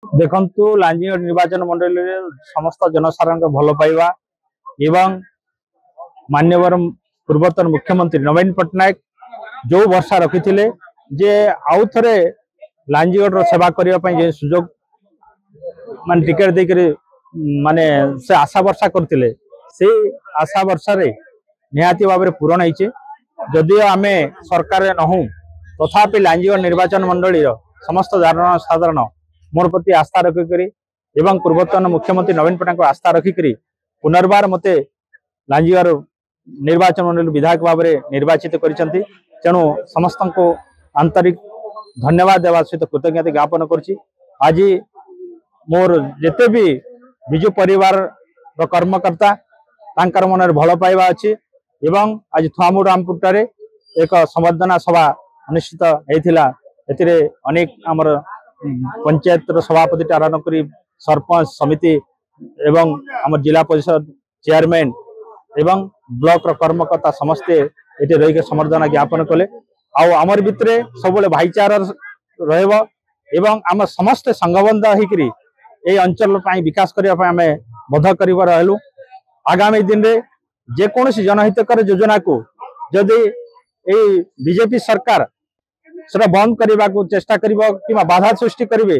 देखु लांजीगढ़ निर्वाचन मंडल समस्त जनसाधारण भल पाइबा एवं मान्यवर पूर्वतन मुख्यमंत्री नवीन पट्टनायक जो वर्षा रखी जे आउ थे लांजीगढ़ सेवा करने सुजोग मान टिकेट देकर माने से आशा वर्षा करते से आशा वर्षा रे निहाती भाव में पूरण होइछे। जदियो आमे सरकार नहु तथापि लांजीगढ़ निर्वाचन मंडली समस्त साधारण मोर प्रति आस्था रखिक एवं पूर्वतन मुख्यमंत्री नवीन पट्टनायक आस्था रखिक पुनर्बार मते लांजीगढ़ निर्वाचन मंडल विधायक भाव में निर्वाचित करिसेंती। तेणु समस्त को आंतरिक धन्यवाद देवा सहित कृतज्ञता ज्ञापन करुछि। आज मोर जेते भी विजु परिवार कर्मकर्ता तांकर मन भल पाइबा अच्छी एवं आज थुआमु रामपुर एक संवर्धना सभा अनुष्ठित होता। एथिरे अनेक आमर पंचायत सभापति आरम्भ कर सरपंच समिति एवं आम जिला परिषद चेयरमैन एवं ब्लॉक कर्मकर्ता समस्ते ये रही समर्धना ज्ञापन कले। आमर भितर सब भाईचारा एवं आम समस्ते संगबद्ध होकर ये अंचल विकास करने बद्ध कर आगामी दिन में जेकोसी जनहितकर योजना को जदि बीजेपी सरकार से बंद करने को चेष्टा कर बाधा सृष्टि करेंगे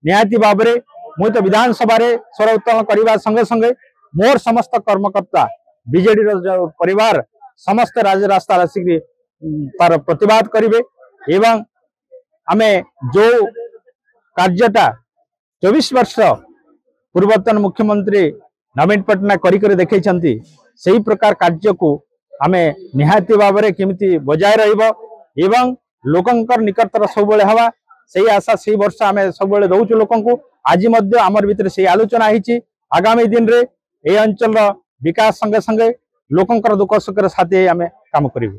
निहाती भाव में मुझे तो विधानसभा स्वर उत्तोलन करने संगे संगे मोर समस्त कर्मकर्ता बीजेडी परिवार समस्त रास्ता आसिक तार प्रतिवाद करेंगे एवं आमे जो कार्यटा 24 वर्ष पूर्वतन मुख्यमंत्री नवीन पट्टनायक कर देखते से प्रकार कार्य को आमे निहाती भाव में केमिति बजाय एवं लोकंकर निकटतर सब हवा से आशा से वर्ष आम सब दौचु लोक आज आमर भितर से आलोचना होती। आगामी दिन रे ए अंचल विकास संगे संगे लोकंकर दुख सुखर साथी आम काम करूँ।